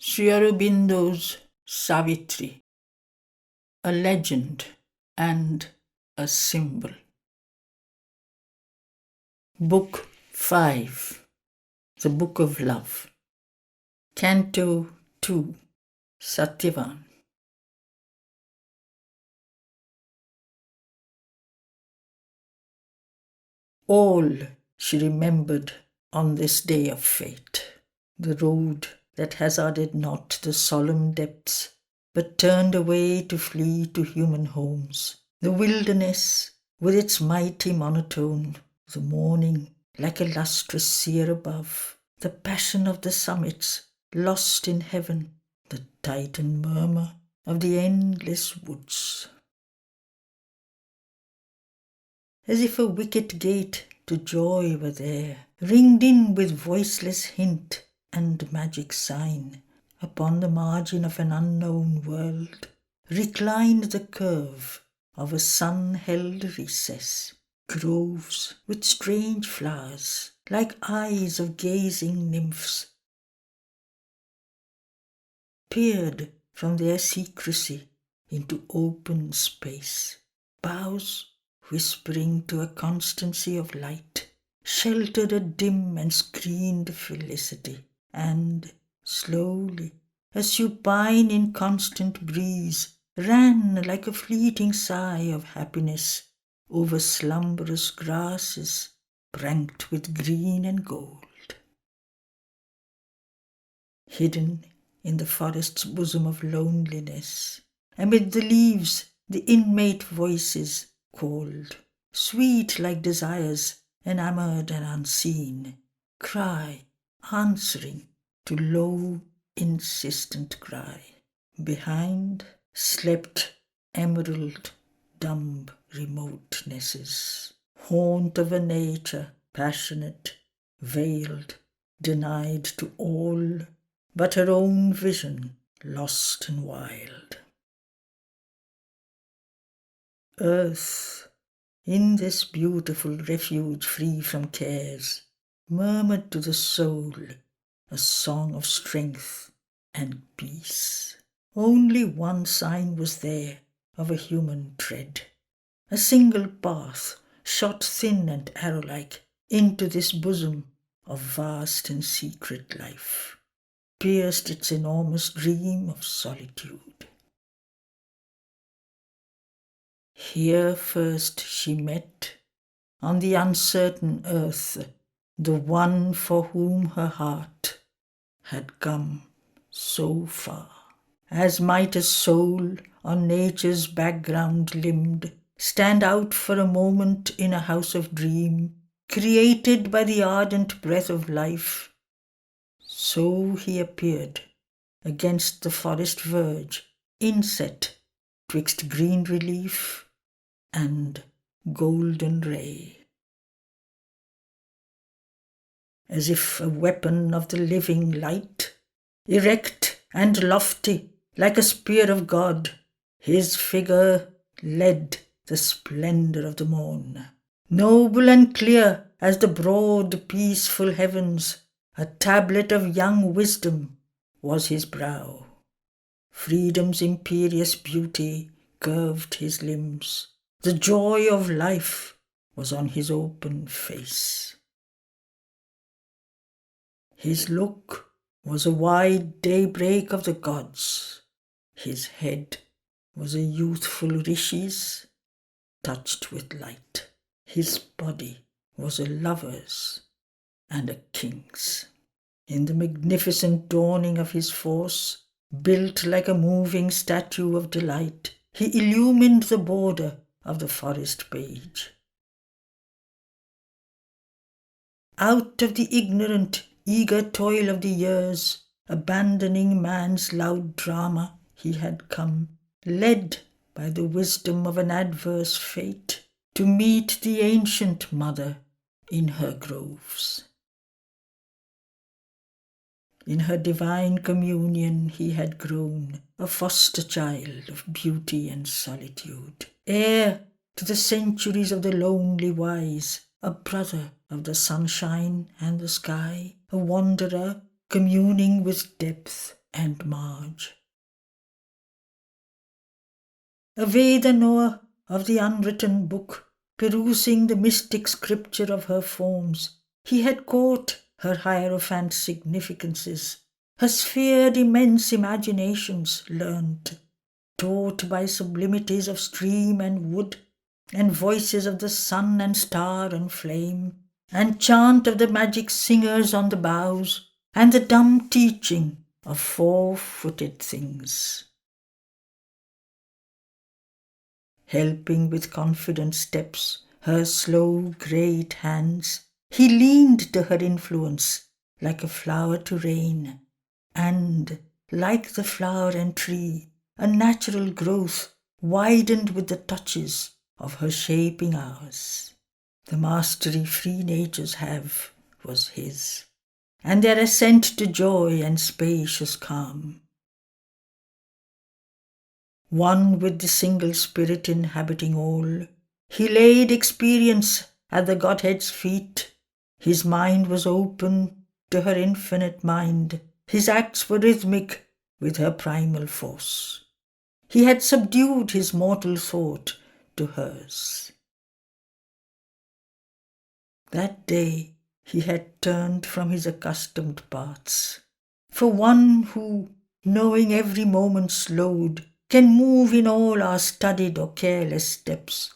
Sri Aurobindo's Savitri, a legend and a symbol. Book 5, The Book of Love. Canto 2, Satyavan. All she remembered on this day of fate, the road that hazarded not the solemn depths, but turned away to flee to human homes, the wilderness with its mighty monotone, the morning like a lustrous seer above, the passion of the summits lost in heaven, the titan murmur of the endless woods. As if a wicket gate to joy were there, ringed in with voiceless hint and magic sign, upon the margin of an unknown world, reclined the curve of a sun-held recess, groves with strange flowers, like eyes of gazing nymphs, peered from their secrecy into open space, boughs whispering to a constancy of light, sheltered a dim and screened felicity, and slowly a supine inconstant breeze ran like a fleeting sigh of happiness over slumberous grasses pranked with green and gold. Hidden in the forest's bosom of loneliness, amid the leaves the inmate voices called, sweet like desires enamoured and unseen, cry answering to low insistent cry. Behind slept emerald dumb remotenesses, haunt of a nature passionate, veiled, denied to all but her own vision, lost and wild. Earth, in this beautiful refuge free from cares, murmured to the soul a song of strength and peace. Only one sign was there of a human tread, a single path shot thin and arrow-like into this bosom of vast and secret life, pierced its enormous dream of solitude. Here first she met, on the uncertain earth, the one for whom her heart had come so far. As might a soul on nature's background limbed stand out for a moment in a house of dream, created by the ardent breath of life, so he appeared against the forest verge, inset twixt green relief and golden ray. As if a weapon of the living light, erect and lofty like a spear of God, his figure led the splendour of the morn. Noble and clear as the broad peaceful heavens, a tablet of young wisdom was his brow. Freedom's imperious beauty curved his limbs. The joy of life was on his open face. His look was a wide daybreak of the gods. His head was a youthful rishi's, touched with light. His body was a lover's and a king's. In the magnificent dawning of his force, built like a moving statue of delight, he illumined the border of the forest page. Out of the ignorant, eager toil of the years, abandoning man's loud drama, he had come, led by the wisdom of an adverse fate, to meet the ancient mother in her groves. In her divine communion he had grown, a foster child of beauty and solitude, heir to the centuries of the lonely wise, a brother of the sunshine and the sky, a wanderer communing with depth, and Marge. Away the knower of the unwritten book, perusing the mystic scripture of her forms, he had caught her hierophant significances, her sphered immense imaginations learnt, taught by sublimities of stream and wood, and voices of the sun and star and flame, and chant of the magic singers on the boughs, and the dumb teaching of four-footed things. Helping with confident steps her slow great hands, he leaned to her influence like a flower to rain, and, like the flower and tree, a natural growth widened with the touches of her shaping hours. The mastery free natures have was his, and their ascent to joy and spacious calm. One with the single spirit inhabiting all, he laid experience at the Godhead's feet. His mind was open to her infinite mind. His acts were rhythmic with her primal force. He had subdued his mortal thought to hers. That day he had turned from his accustomed paths. For one who, knowing every moment's load, can move in all our studied or careless steps,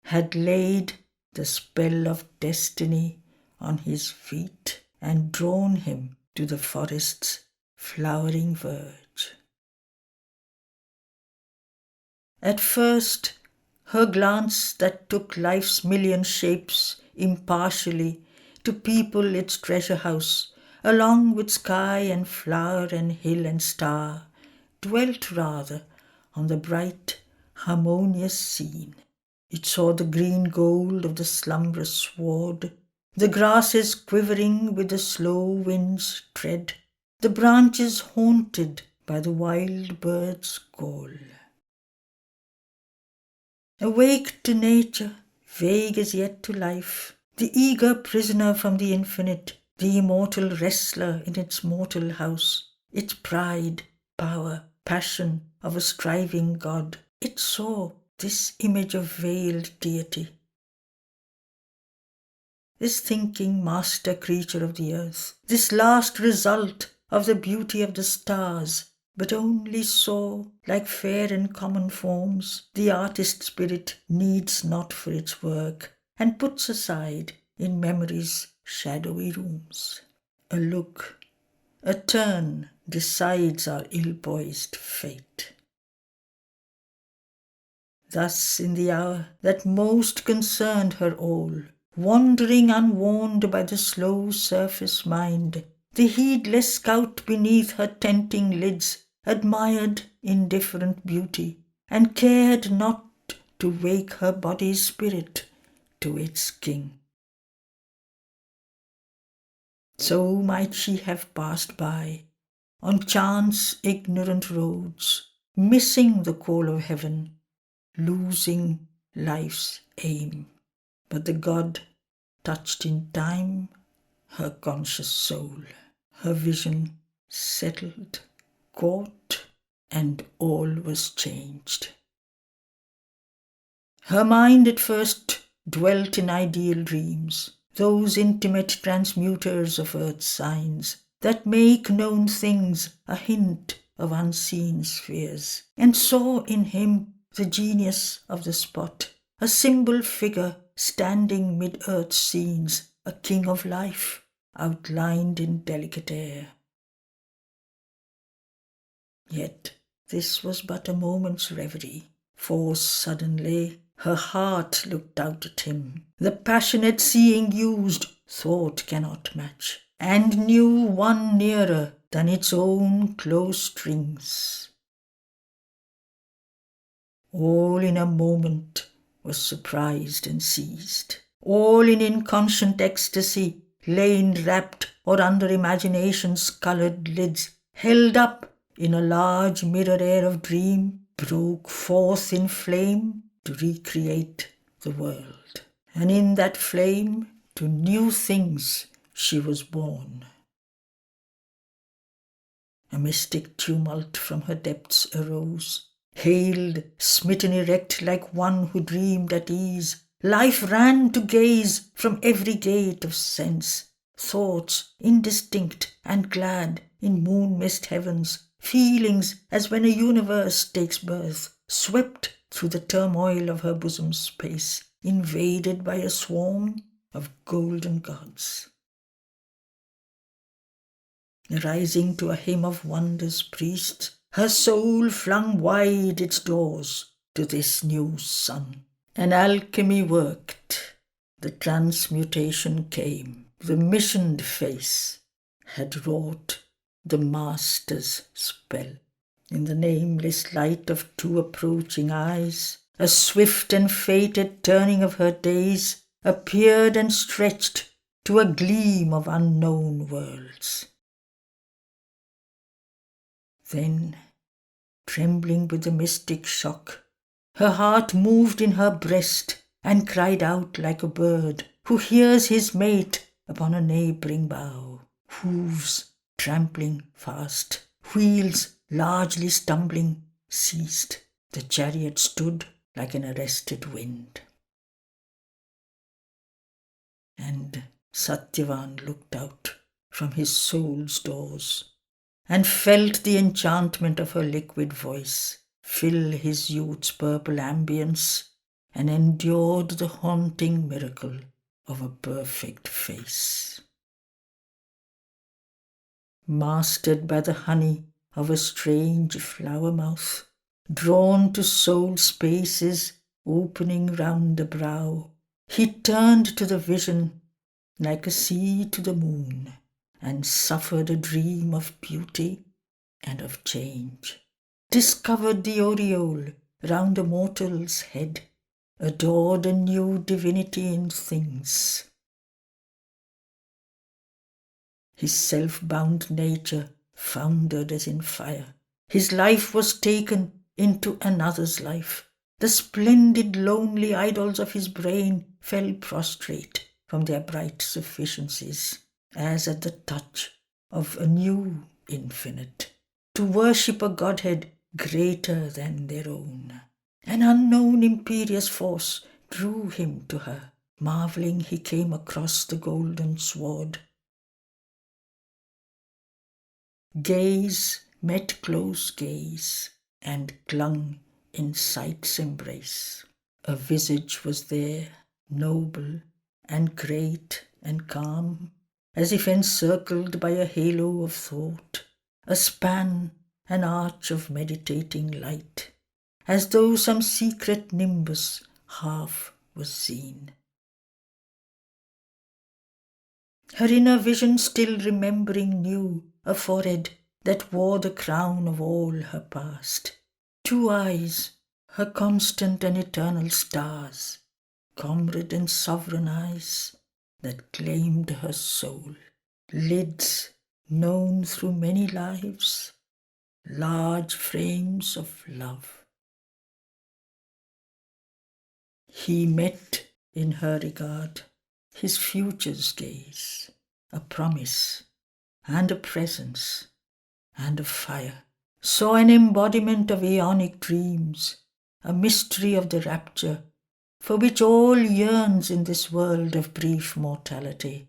had laid the spell of destiny on his feet and drawn him to the forest's flowering verge. At first, her glance that took life's million shapes impartially to people its treasure house, along with sky and flower and hill and star, dwelt rather on the bright, harmonious scene. It saw the green gold of the slumbrous sward, the grasses quivering with the slow wind's tread, the branches haunted by the wild bird's call. Awake to nature, vague as yet to life, the eager prisoner from the infinite, the immortal wrestler in its mortal house, its pride, power, passion of a striving God, it saw this image of veiled deity. This thinking master creature of the earth, this last result of the beauty of the stars, but only saw, like fair and common forms, the artist spirit needs not for its work, and puts aside in memory's shadowy rooms. A look, a turn decides our ill-poised fate. Thus in the hour that most concerned her all, wandering unwarned by the slow surface mind, the heedless scout beneath her tenting lids admired indifferent beauty, and cared not to wake her body's spirit to its king. So might she have passed by, on chance ignorant roads, missing the call of heaven, losing life's aim. But the God touched in time her conscious soul. Her vision settled, caught, and all was changed. Her mind at first dwelt in ideal dreams, those intimate transmuters of earth's signs that make known things a hint of unseen spheres, and saw in him the genius of the spot, a symbol figure standing mid earth's scenes, a king of life outlined in delicate air. Yet this was but a moment's reverie, for suddenly her heart looked out at him, the passionate seeing used thought cannot match, and knew one nearer than its own close strings. All in a moment was surprised and seized, all in inconscient ecstasy lay enwrapped or under imagination's coloured lids, held up in a large mirror air of dream, broke forth in flame to recreate the world. And in that flame to new things she was born. A mystic tumult from her depths arose. Hailed, smitten erect like one who dreamed at ease, life ran to gaze from every gate of sense. Thoughts indistinct and glad in moon-mist heavens, feelings as when a universe takes birth, swept through the turmoil of her bosom space, invaded by a swarm of golden gods. Rising to a hymn of wonders priests, her soul flung wide its doors to this new sun. An alchemy worked, the transmutation came, the missioned face had wrought the master's spell. In the nameless light of two approaching eyes, a swift and fated turning of her days appeared and stretched to a gleam of unknown worlds. Then, trembling with the mystic shock, her heart moved in her breast and cried out like a bird who hears his mate upon a neighbouring bough. Hooves trampling fast, wheels largely stumbling, ceased. The chariot stood like an arrested wind. And Satyavan looked out from his soul's doors and felt the enchantment of her liquid voice fill his youth's purple ambience, and endured the haunting miracle of a perfect face. Mastered by the honey of a strange flower mouth, drawn to soul spaces opening round the brow, he turned to the vision like a sea to the moon, and suffered a dream of beauty and of change. Discovered the aureole round a mortal's head, adored a new divinity in things. His self-bound nature foundered as in fire. His life was taken into another's life. The splendid lonely idols of his brain fell prostrate from their bright sufficiencies, as at the touch of a new infinite, to worship a godhead greater than their own. An unknown imperious force drew him to her. Marvelling, he came across the golden sward. Gaze met close gaze, and clung in sight's embrace. A visage was there, noble and great and calm, as if encircled by a halo of thought, a span, an arch of meditating light, as though some secret nimbus half was seen. Her inner vision still remembering knew a forehead that wore the crown of all her past, 2 eyes, her constant and eternal stars, comrade and sovereign eyes that claimed her soul, lids known through many lives, large frames of love. He met in her regard his future's gaze, a promise and a presence and a fire, saw an embodiment of aeonic dreams, a mystery of the rapture for which all yearns in this world of brief mortality,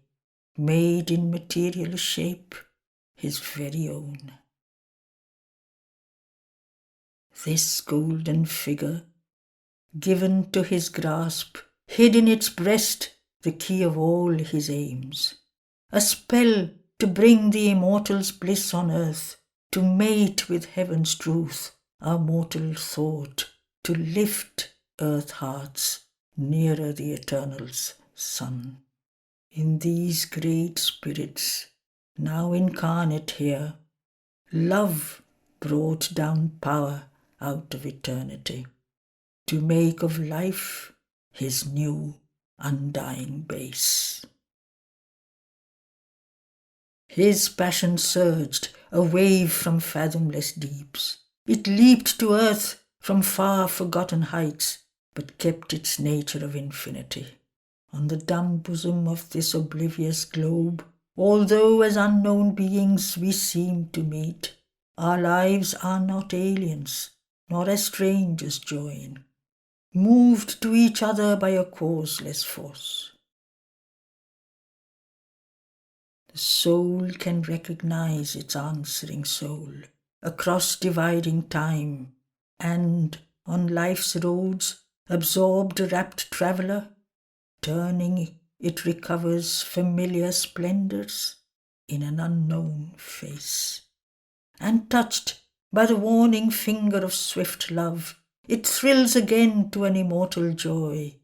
made in material shape his very own. This golden figure, given to his grasp, hid in its breast the key of all his aims, a spell to bring the immortal's bliss on earth, to mate with heaven's truth our mortal thought, to lift earth hearts nearer the eternal's sun. In these great spirits, now incarnate here, love brought down power out of eternity, to make of life his new undying base. His passion surged, a wave from fathomless deeps. It leaped to earth from far forgotten heights, but kept its nature of infinity. On the dumb bosom of this oblivious globe, although as unknown beings we seem to meet, Our lives are not aliens, nor as strangers join, moved to each other by a causeless force. The soul can recognize its answering soul across dividing time, and on life's roads, absorbed a rapt traveller, turning it recovers familiar splendors in an unknown face. And touched by the warning finger of swift love, it thrills again to an immortal joy,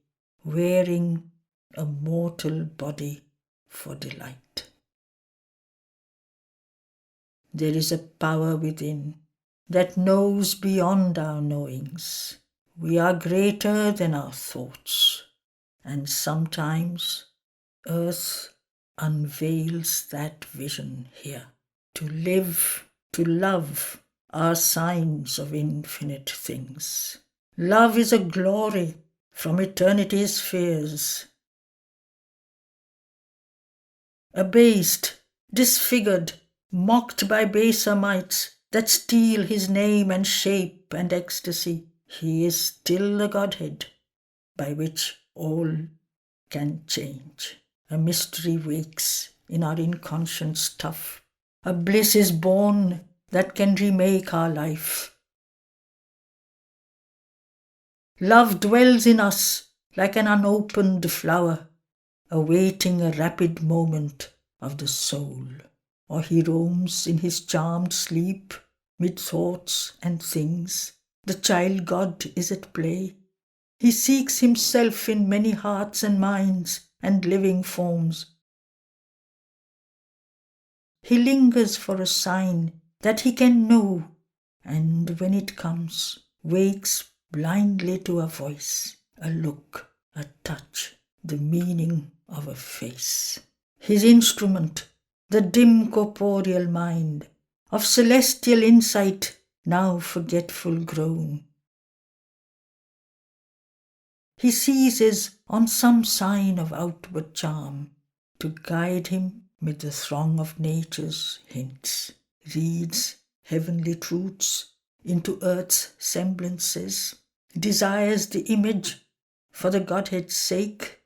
wearing a mortal body for delight. There is a power within that knows beyond our knowings. We are greater than our thoughts, and sometimes earth unveils that vision here. To live, to love are signs of infinite things. Love is a glory from eternity's fears. Abased, disfigured, mocked by baser mites that steal his name and shape and ecstasy, he is still the Godhead by which all can change. A mystery wakes in our inconscient stuff. A bliss is born that can remake our life. Love dwells in us like an unopened flower, awaiting a rapid moment of the soul. Or he roams in his charmed sleep, mid thoughts and things. The child God is at play. He seeks himself in many hearts and minds and living forms. He lingers for a sign that he can know, and when it comes, wakes blindly to a voice, a look, a touch, the meaning of a face. His instrument, the dim corporeal mind, of celestial insight now forgetful grown. He seizes on some sign of outward charm to guide him mid the throng of nature's hints, reads heavenly truths into earth's semblances, desires the image for the Godhead's sake,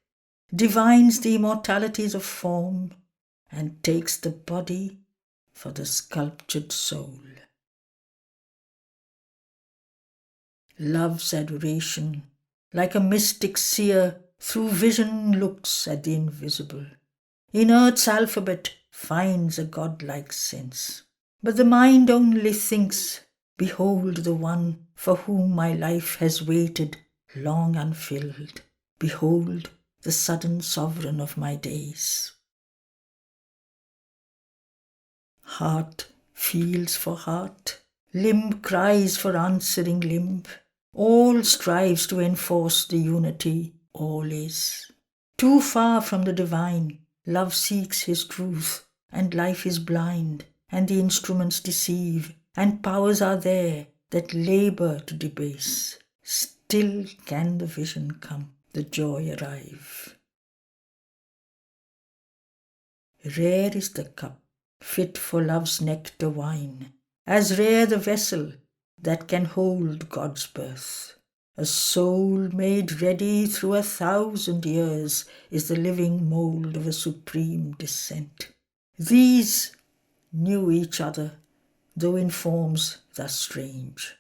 divines the immortalities of form, and takes the body for the sculptured soul. Love's adoration, like a mystic seer, through vision looks at the invisible. In earth's alphabet finds a godlike sense. But the mind only thinks, behold the one for whom my life has waited long unfilled. Behold the sudden sovereign of my days. Heart feels for heart, limb cries for answering limb. All strives to enforce the unity, all is. Too far from the divine, love seeks his truth, and life is blind, and the instruments deceive, and powers are there that labour to debase. Still can the vision come, the joy arrive. Rare is the cup, fit for love's nectar wine, as rare the vessel that can hold God's birth. A soul made ready through 1,000 years is the living mould of a supreme descent. These knew each other, though in forms thus strange.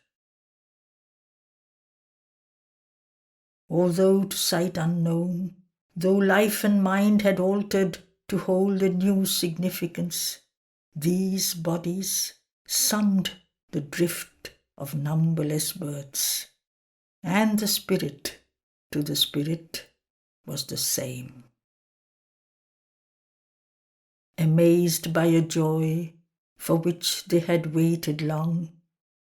Although to sight unknown, though life and mind had altered to hold a new significance, these bodies summed the drift of numberless births, and the spirit to the spirit was the same. Amazed by a joy for which they had waited long,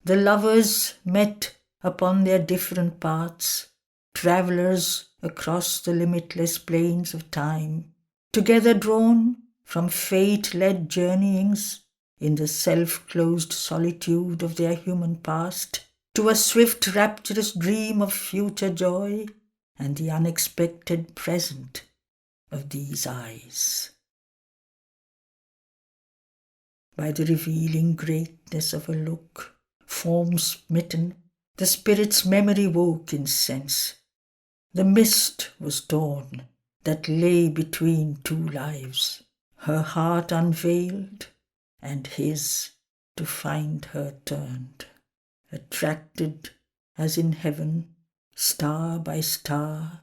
the lovers met upon their different paths, travellers across the limitless plains of time, together drawn from fate-led journeyings in the self-closed solitude of their human past, to a swift rapturous dream of future joy and the unexpected present of these eyes. by the revealing greatness of a look, form smitten, the spirit's memory woke in sense. The mist was dawn that lay between two lives, her heart unveiled, and his to find her turned. Attracted as in heaven, star by star,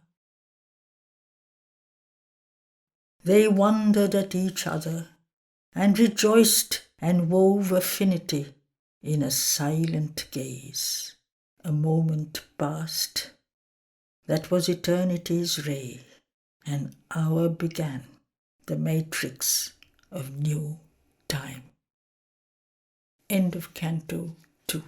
they wondered at each other, and rejoiced and wove affinity in a silent gaze. A moment passed, that was eternity's ray. An hour began, the matrix of new time. End of Canto 2.